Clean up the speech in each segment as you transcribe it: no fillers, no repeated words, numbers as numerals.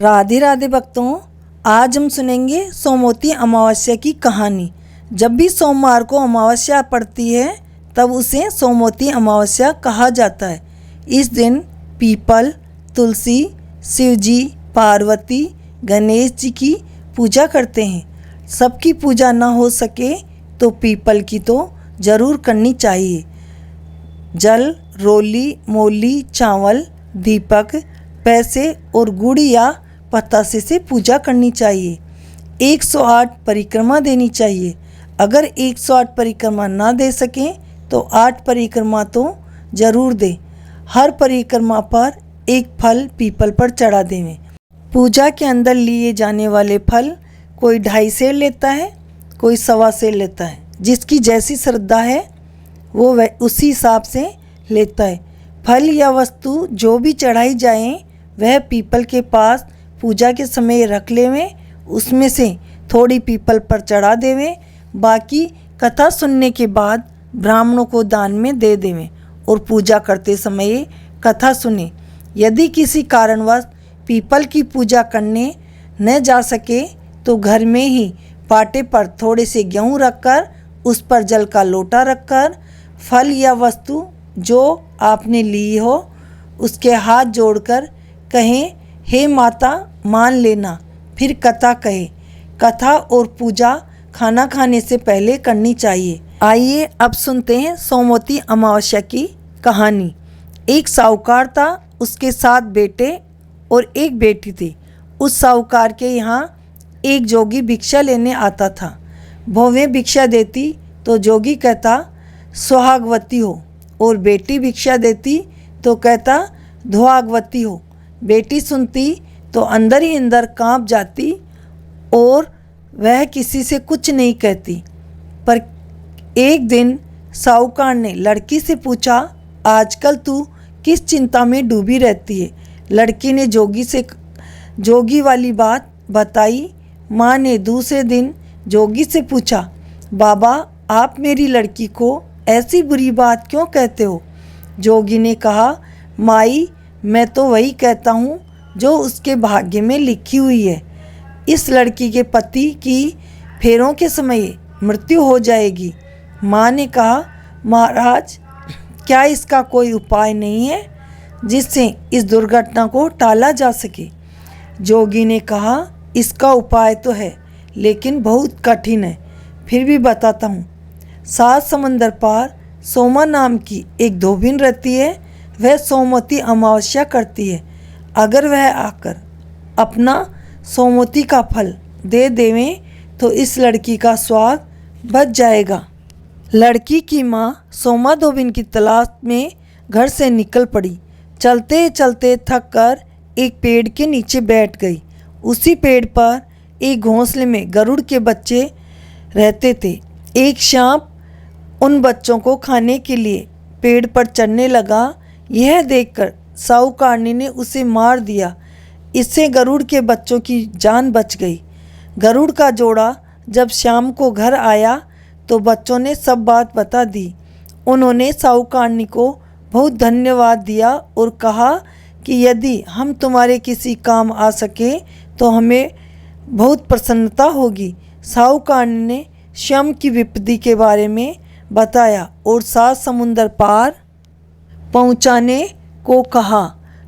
राधे राधे भक्तों, आज हम सुनेंगे सोमवती अमावस्या की कहानी। जब भी सोमवार को अमावस्या पड़ती है तब उसे सोमवती अमावस्या कहा जाता है। इस दिन पीपल, तुलसी, शिवजी, पार्वती, गणेश जी की पूजा करते हैं। सबकी पूजा ना हो सके तो पीपल की तो ज़रूर करनी चाहिए। जल, रोली, मोली, चावल, दीपक, पैसे और गुड़ या पतासे से पूजा करनी चाहिए। 108 परिक्रमा देनी चाहिए। अगर 108 परिक्रमा ना दे सकें तो 8 परिक्रमा तो ज़रूर दें। हर परिक्रमा पर एक फल पीपल पर चढ़ा देवें। पूजा के अंदर लिए जाने वाले फल कोई 2.5 सेर लेता है, कोई 1.25 सेर लेता है। जिसकी जैसी श्रद्धा है वो उसी हिसाब से लेता है। फल या वस्तु जो भी चढ़ाई जाए वह पीपल के पास पूजा के समय रख लेवें। उसमें से थोड़ी पीपल पर चढ़ा देवें, बाकी कथा सुनने के बाद ब्राह्मणों को दान में दे देवें और पूजा करते समय कथा सुने। यदि किसी कारणवश पीपल की पूजा करने न जा सके तो घर में ही पाटे पर थोड़े से गेहूँ रखकर उस पर जल का लोटा रखकर फल या वस्तु जो आपने ली हो उसके हाथ जोड़कर कहें, हे माता मान लेना। फिर कथा कहे। कथा और पूजा खाना खाने से पहले करनी चाहिए। आइए अब सुनते हैं सोमवती अमावस्या की कहानी। एक साहूकार था, उसके 7 बेटे और एक बेटी थी। उस साहूकार के यहाँ एक जोगी भिक्षा लेने आता था। बहुएं भिक्षा देती तो जोगी कहता सुहागवती हो, और बेटी भिक्षा देती तो कहता दुहागवती हो। बेटी सुनती तो अंदर ही अंदर कांप जाती और वह किसी से कुछ नहीं कहती। पर एक दिन साहूकार ने लड़की से पूछा, आजकल तू किस चिंता में डूबी रहती है? लड़की ने जोगी वाली बात बताई। माँ ने दूसरे दिन जोगी से पूछा, बाबा आप मेरी लड़की को ऐसी बुरी बात क्यों कहते हो? जोगी ने कहा, माई मैं तो वही कहता हूँ जो उसके भाग्य में लिखी हुई है। इस लड़की के पति की फेरों के समय मृत्यु हो जाएगी। माँ ने कहा, महाराज क्या इसका कोई उपाय नहीं है जिससे इस दुर्घटना को टाला जा सके? जोगी ने कहा, इसका उपाय तो है लेकिन बहुत कठिन है, फिर भी बताता हूँ। 7 समंदर पार सोमा नाम की एक धोबिन रहती है। वह सोमवती अमावस्या करती है। अगर वह आकर अपना सोमवती का फल दे देवें तो इस लड़की का स्वाग बच जाएगा। लड़की की माँ सोमा धोबिन की तलाश में घर से निकल पड़ी। चलते चलते थक कर एक पेड़ के नीचे बैठ गई। उसी पेड़ पर एक घोंसले में गरुड़ के बच्चे रहते थे। एक सांप उन बच्चों को खाने के लिए पेड़ पर चढ़ने लगा। यह देखकर साहूकारनी ने उसे मार दिया। इससे गरुड़ के बच्चों की जान बच गई। गरुड़ का जोड़ा जब शाम को घर आया तो बच्चों ने सब बात बता दी। उन्होंने साहूकारनी को बहुत धन्यवाद दिया और कहा कि यदि हम तुम्हारे किसी काम आ सके तो हमें बहुत प्रसन्नता होगी। साहूकारनी ने श्याम की विपत्ति के बारे में बताया और 7 समुंदर पार पहुंचाने को कहा।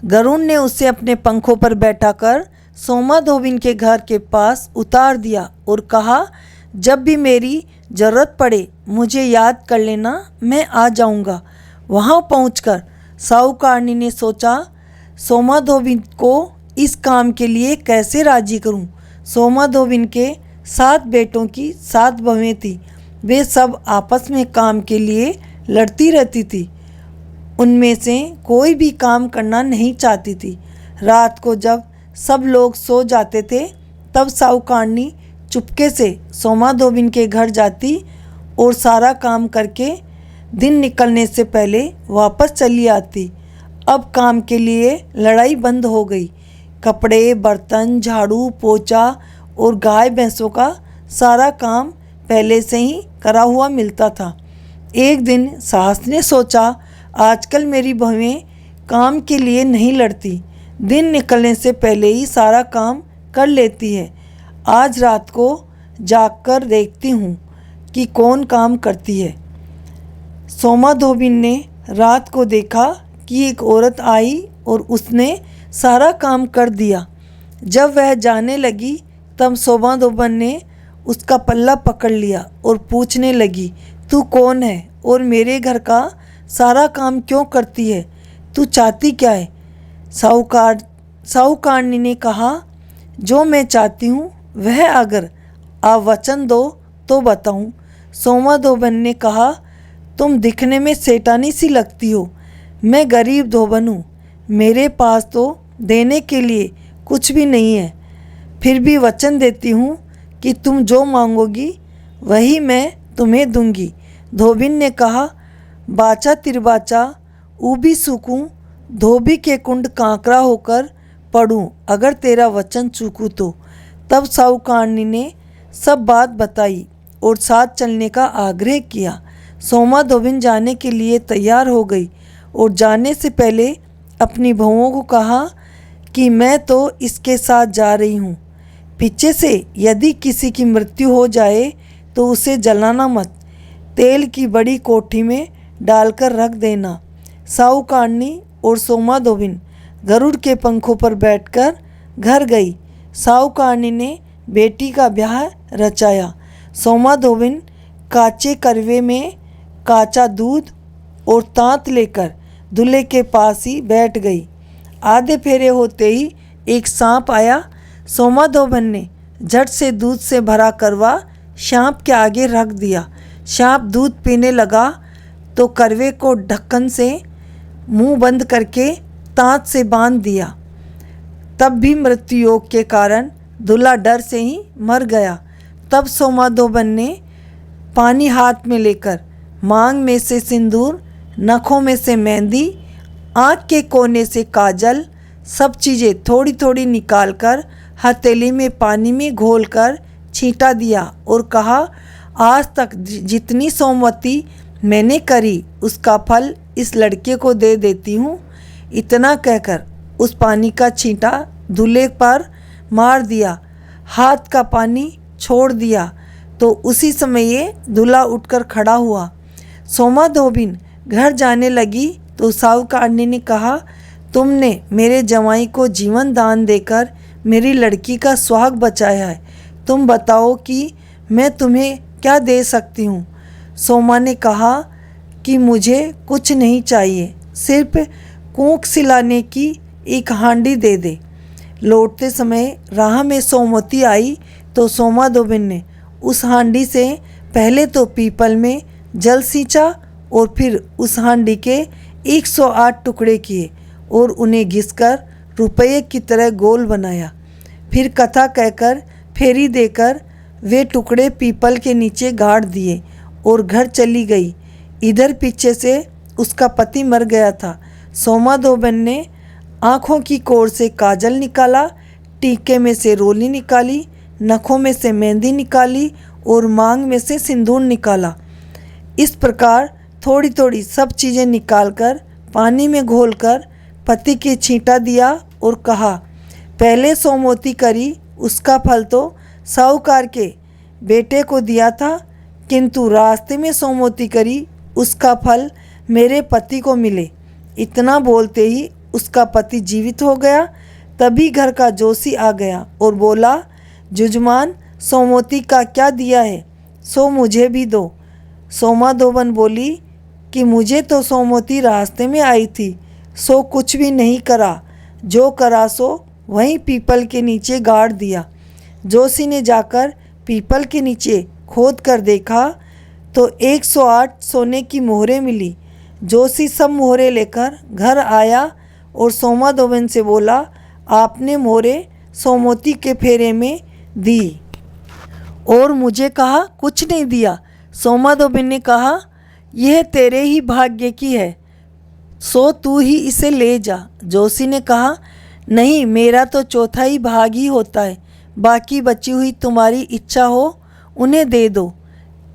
गरुड़ ने उसे अपने पंखों पर बैठाकर सोमा धोबिन के घर के पास उतार दिया और कहा, जब भी मेरी ज़रूरत पड़े मुझे याद कर लेना, मैं आ जाऊंगा। वहां पहुंचकर साहूकारनी ने सोचा, सोमा धोबिन को इस काम के लिए कैसे राजी करूं। सोमा धोबिन के 7 बेटों की 7 बहुएं थीं। वे सब आपस में काम के लिए लड़ती रहती थी। उनमें से कोई भी काम करना नहीं चाहती थी। रात को जब सब लोग सो जाते थे तब साहूकारनी चुपके से सोमा धोबिन के घर जाती और सारा काम करके दिन निकलने से पहले वापस चली आती। अब काम के लिए लड़ाई बंद हो गई। कपड़े, बर्तन, झाड़ू, पोछा और गाय भैंसों का सारा काम पहले से ही करा हुआ मिलता था। एक दिन सास ने सोचा, आजकल मेरी बहुएं काम के लिए नहीं लड़ती। दिन निकलने से पहले ही सारा काम कर लेती है। आज रात को जागकर देखती हूँ कि कौन काम करती है। सोमा धोबिन ने रात को देखा कि एक औरत आई और उसने सारा काम कर दिया। जब वह जाने लगी तब सोमा धोबिन ने उसका पल्ला पकड़ लिया और पूछने लगी, तू कौन है और मेरे घर का सारा काम क्यों करती है? तू चाहती क्या है? साहूकारनी ने कहा, जो मैं चाहती हूँ वह अगर आप वचन दो तो बताऊँ। सोमा धोबिन ने कहा, तुम दिखने में सेठानी सी लगती हो। मैं गरीब धोबन हूँ, मेरे पास तो देने के लिए कुछ भी नहीं है। फिर भी वचन देती हूँ कि तुम जो मांगोगी वही मैं तुम्हें दूंगी। धोबिन ने कहा, बाचा तिरबाचा ऊबी सूखूं, धोबी के कुंड कांकरा होकर पढ़ूं, अगर तेरा वचन चूकूं तो। तब साहूकारनी ने सब बात बताई और साथ चलने का आग्रह किया। सोमा धोबिन जाने के लिए तैयार हो गई और जाने से पहले अपनी बहुओं को कहा कि मैं तो इसके साथ जा रही हूँ। पीछे से यदि किसी की मृत्यु हो जाए तो उसे जलाना मत, तेल की बड़ी कोठी में डालकर रख देना। साहूकारनी और सोमा धोबिन गरुड़ के पंखों पर बैठकर घर गई। साहूकारनी ने बेटी का ब्याह रचाया। सोमा धोबिन काचे करवे में काचा दूध और तांत लेकर दूल्हे के पास ही बैठ गई। आधे फेरे होते ही एक सांप आया। सोमा धोबिन ने झट से दूध से भरा करवा सांप के आगे रख दिया। सांप दूध पीने लगा तो करवे को ढक्कन से मुंह बंद करके तांत से बांध दिया। तब भी मृत्यु योग के कारण दूल्हा डर से ही मर गया। तब सोमा धोबिन ने पानी हाथ में लेकर मांग में से सिंदूर, नखों में से मेहंदी, आँख के कोने से काजल, सब चीज़ें थोड़ी थोड़ी निकालकर हथेली में पानी में घोलकर छींटा दिया और कहा, आज तक जितनी सोमवती मैंने करी उसका फल इस लड़के को दे देती हूँ। इतना कहकर उस पानी का छींटा दूल्हे पर मार दिया। हाथ का पानी छोड़ दिया तो उसी समय ये दूल्हा उठकर खड़ा हुआ। सोमा धोबिन घर जाने लगी तो साहूकारनी ने कहा, तुमने मेरे जवाई को जीवन दान देकर मेरी लड़की का सुहाग बचाया है। तुम बताओ कि मैं तुम्हें क्या दे सकती हूँ। सोमा ने कहा कि मुझे कुछ नहीं चाहिए, सिर्फ कूक सिलाने की एक हांडी दे दे। लौटते समय राह में सोमवती आई तो सोमा धोबिन ने उस हांडी से पहले तो पीपल में जल सींचा और फिर उस हांडी के 108 टुकड़े किए और उन्हें घिसकर रुपये की तरह गोल बनाया। फिर कथा कहकर फेरी देकर वे टुकड़े पीपल के नीचे गाड़ दिए और घर चली गई। इधर पीछे से उसका पति मर गया था। सोमा धोबिन ने आँखों की कोर से काजल निकाला, टीके में से रोली निकाली, नखों में से मेहंदी निकाली और मांग में से सिंदूर निकाला। इस प्रकार थोड़ी थोड़ी सब चीज़ें निकालकर पानी में घोलकर पति के छींटा दिया और कहा, पहले सोमवती करी उसका फल तो साहूकार के बेटे को दिया था, किंतु रास्ते में सोमवती करी उसका फल मेरे पति को मिले। इतना बोलते ही उसका पति जीवित हो गया। तभी घर का जोशी आ गया और बोला, जुजमान सोमवती का क्या दिया है सो मुझे भी दो। सोमा धोबिन बोली कि मुझे तो सोमवती रास्ते में आई थी, सो कुछ भी नहीं करा, जो करा सो वहीं पीपल के नीचे गाड़ दिया। जोशी ने जाकर पीपल के नीचे खोद कर देखा तो 108 सोने की मोहरें मिली। जोशी सब मोहरें लेकर घर आया और सोमा धोबिन से बोला, आपने मोहरें सोमवती के फेरे में दी और मुझे कहा कुछ नहीं दिया। सोमा धोबिन ने कहा, यह तेरे ही भाग्य की है, सो तू ही इसे ले जा। जोशी ने कहा, नहीं, मेरा तो चौथा ही भाग ही होता है, बाकी बची हुई तुम्हारी इच्छा हो उन्हें दे दो।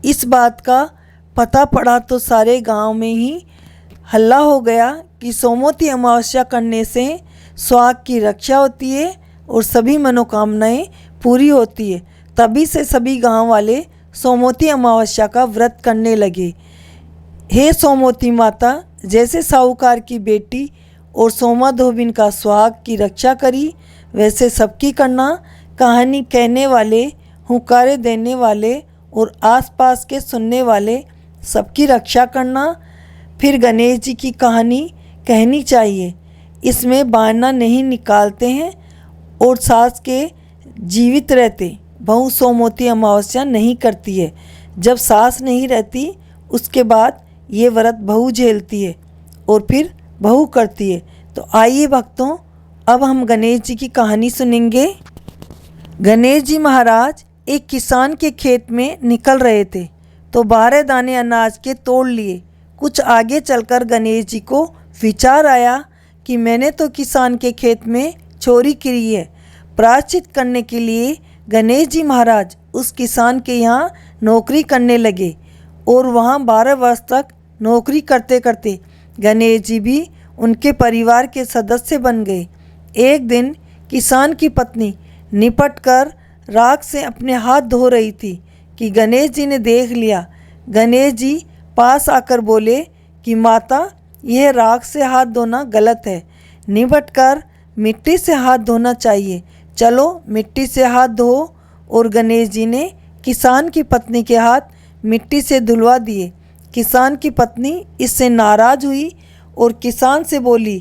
इस बात का पता पड़ा तो सारे गांव में ही हल्ला हो गया कि सोमवती अमावस्या करने से सुहाग की रक्षा होती है और सभी मनोकामनाएं पूरी होती है। तभी से सभी गांव वाले सोमवती अमावस्या का व्रत करने लगे। हे सोमवती माता, जैसे साहूकार की बेटी और सोमा धोबिन का सुहाग की रक्षा करी, वैसे सबकी करना। कहानी कहने वाले, हुंकारे देने वाले और आसपास के सुनने वाले सबकी रक्षा करना। फिर गणेश जी की कहानी कहनी चाहिए। इसमें बहाना नहीं निकालते हैं और सास के जीवित रहते बहू सोमवती अमावस्या नहीं करती है। जब सास नहीं रहती उसके बाद ये व्रत बहू झेलती है और फिर बहू करती है। तो आइए भक्तों, अब हम गणेश जी की कहानी सुनेंगे। गणेश जी महाराज एक किसान के खेत में निकल रहे थे तो 12 दाने अनाज के तोड़ लिए। कुछ आगे चलकर गणेश जी को विचार आया कि मैंने तो किसान के खेत में चोरी की है। प्रायश्चित करने के लिए गणेश जी महाराज उस किसान के यहाँ नौकरी करने लगे और वहाँ 12 वर्ष तक नौकरी करते करते गणेश जी भी उनके परिवार के सदस्य बन गए। एक दिन किसान की पत्नी निपट कर राख से अपने हाथ धो रही थी कि गणेश जी ने देख लिया। गणेश जी पास आकर बोले कि माता, यह राख से हाथ धोना गलत है। निपट कर मिट्टी से हाथ धोना चाहिए। चलो मिट्टी से हाथ धो। और गणेश जी ने किसान की पत्नी के हाथ मिट्टी से धुलवा दिए। किसान की पत्नी इससे नाराज़ हुई और किसान से बोली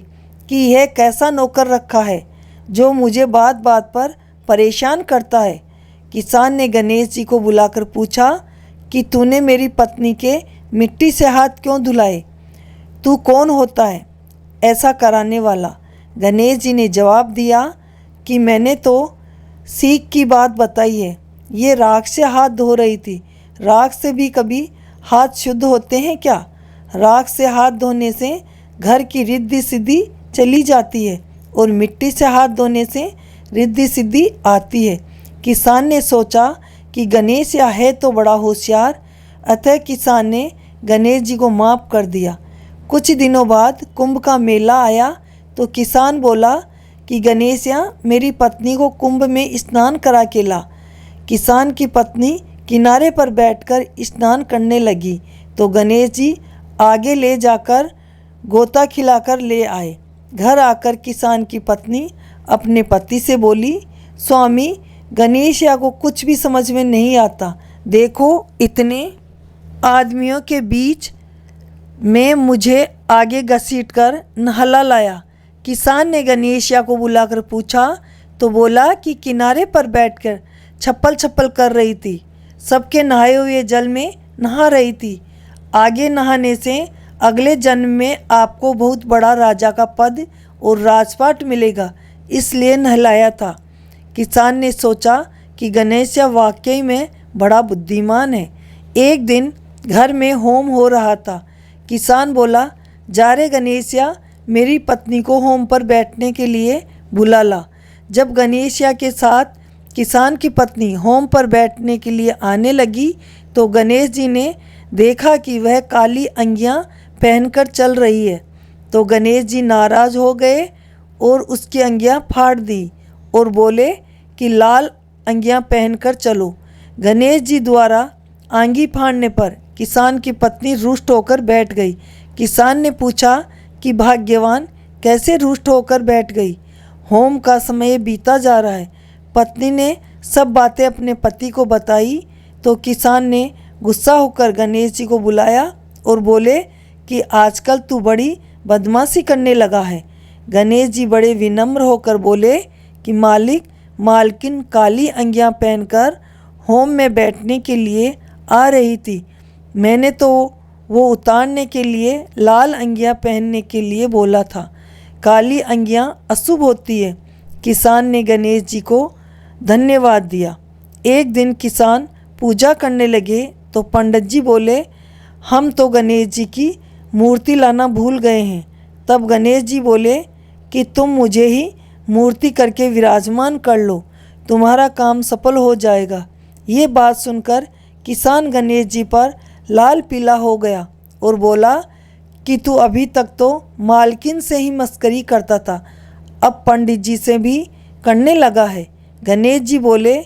कि यह कैसा नौकर रखा है जो मुझे बात बात पर परेशान करता है। किसान ने गणेश जी को बुलाकर पूछा कि तूने मेरी पत्नी के मिट्टी से हाथ क्यों धुलाए? तू कौन होता है ऐसा कराने वाला? गणेश जी ने जवाब दिया कि मैंने तो सीख की बात बताई है। ये राख से हाथ धो रही थी। राख से भी कभी हाथ शुद्ध होते हैं क्या? राख से हाथ धोने से घर की रिद्धि सिद्धि चली जाती है और मिट्टी से हाथ धोने से रिद्धि सिद्धि आती है। किसान ने सोचा कि गणेश या है तो बड़ा होशियार, अतः किसान ने गणेश जी को माफ़ कर दिया। कुछ दिनों बाद कुंभ का मेला आया तो किसान बोला कि गणेश या मेरी पत्नी को कुंभ में स्नान करा के ला। किसान की पत्नी किनारे पर बैठकर स्नान करने लगी तो गणेश जी आगे ले जाकर गोता खिलाकर ले आए। घर आकर किसान की पत्नी अपने पति से बोली, स्वामी, गणेश या को कुछ भी समझ में नहीं आता। देखो, इतने आदमियों के बीच में मुझे आगे घसीटकर नहला लाया। किसान ने गणेशिया को बुलाकर पूछा तो बोला कि किनारे पर बैठकर छप्पल छप्पल कर रही थी, सबके नहाए हुए जल में नहा रही थी। आगे नहाने से अगले जन्म में आपको बहुत बड़ा राजा का पद और राजपाट मिलेगा, इसलिए नहलाया था। किसान ने सोचा कि गणेशिया वाकई में बड़ा बुद्धिमान है। एक दिन घर में होम हो रहा था। किसान बोला, जा रे गणेशिया, मेरी पत्नी को होम पर बैठने के लिए बुला ला। जब गणेशिया के साथ किसान की पत्नी होम पर बैठने के लिए आने लगी तो गणेश जी ने देखा कि वह काली अंगियां पहनकर चल रही है। तो गणेश जी नाराज़ हो गए और उसकी अंगियां फाड़ दी और बोले कि लाल अंगियां पहनकर चलो। गणेश जी द्वारा आंगी फाड़ने पर किसान की पत्नी रुष्ट होकर बैठ गई। किसान ने पूछा कि भाग्यवान, कैसे रुष्ट होकर बैठ गई? होम का समय बीता जा रहा है। पत्नी ने सब बातें अपने पति को बताई तो किसान ने गुस्सा होकर गणेश जी को बुलाया और बोले कि आजकल तू बड़ी बदमाशी करने लगा है। गणेश जी बड़े विनम्र होकर बोले कि मालिक, मालकिन काली अंगियां पहनकर होम में बैठने के लिए आ रही थी। मैंने तो वो उतारने के लिए लाल अंगियां पहनने के लिए बोला था। काली अंगियां अशुभ होती है। किसान ने गणेश जी को धन्यवाद दिया। एक दिन किसान पूजा करने लगे तो पंडित जी बोले, हम तो गणेश जी की मूर्ति लाना भूल गए हैं। तब गणेश जी बोले कि तुम मुझे ही मूर्ति करके विराजमान कर लो, तुम्हारा काम सफल हो जाएगा। ये बात सुनकर किसान गणेश जी पर लाल पीला हो गया और बोला कि तू अभी तक तो मालकिन से ही मस्करी करता था, अब पंडित जी से भी करने लगा है। गणेश जी बोले,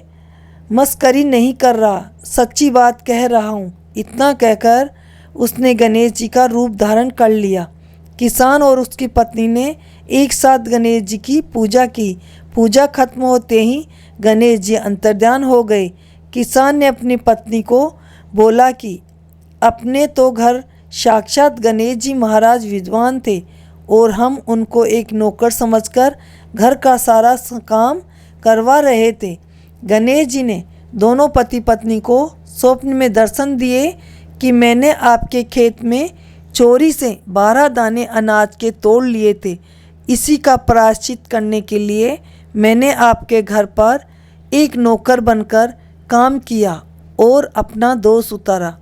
मस्करी नहीं कर रहा, सच्ची बात कह रहा हूँ। इतना कहकर उसने गणेश जी का रूप धारण कर लिया। किसान और उसकी पत्नी ने एक साथ गणेश जी की पूजा की। पूजा खत्म होते ही गणेश जी अंतर्ध्यान हो गए। किसान ने अपनी पत्नी को बोला कि अपने तो घर साक्षात गणेश जी महाराज विद्वान थे और हम उनको एक नौकर समझकर घर का सारा काम करवा रहे थे। गणेश जी ने दोनों पति पत्नी को स्वप्न में दर्शन दिए कि मैंने आपके खेत में चोरी से 12 दाने अनाज के तोड़ लिए थे। इसी का प्रायश्चित करने के लिए मैंने आपके घर पर एक नौकर बनकर काम किया और अपना दोष उतारा।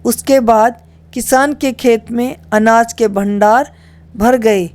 उसके बाद किसान के खेत में अनाज के भंडार भर गए।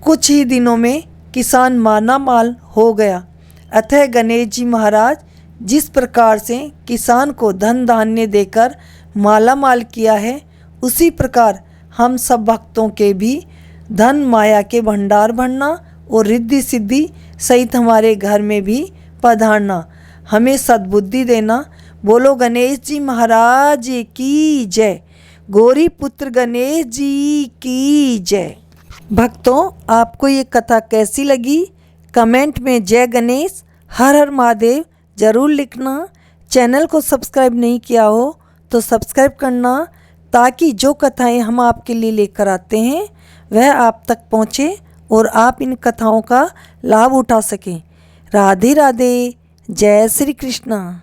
कुछ ही दिनों में किसान मालामाल हो गया। अतः गणेश जी महाराज जिस प्रकार से किसान को धन धान्य देकर मालामाल किया है, उसी प्रकार हम सब भक्तों के भी धन माया के भंडार भरना और रिद्धि सिद्धि सहित हमारे घर में भी पधारना, हमें सद्बुद्धि देना। बोलो गणेश जी महाराज की जय। गौरी पुत्र गणेश जी की जय। भक्तों, आपको ये कथा कैसी लगी? कमेंट में जय गणेश, हर हर महादेव ज़रूर लिखना। चैनल को सब्सक्राइब नहीं किया हो तो सब्सक्राइब करना, ताकि जो कथाएं हम आपके लिए लेकर आते हैं वह आप तक पहुँचे और आप इन कथाओं का लाभ उठा सकें। राधे राधे, जय श्री कृष्णा।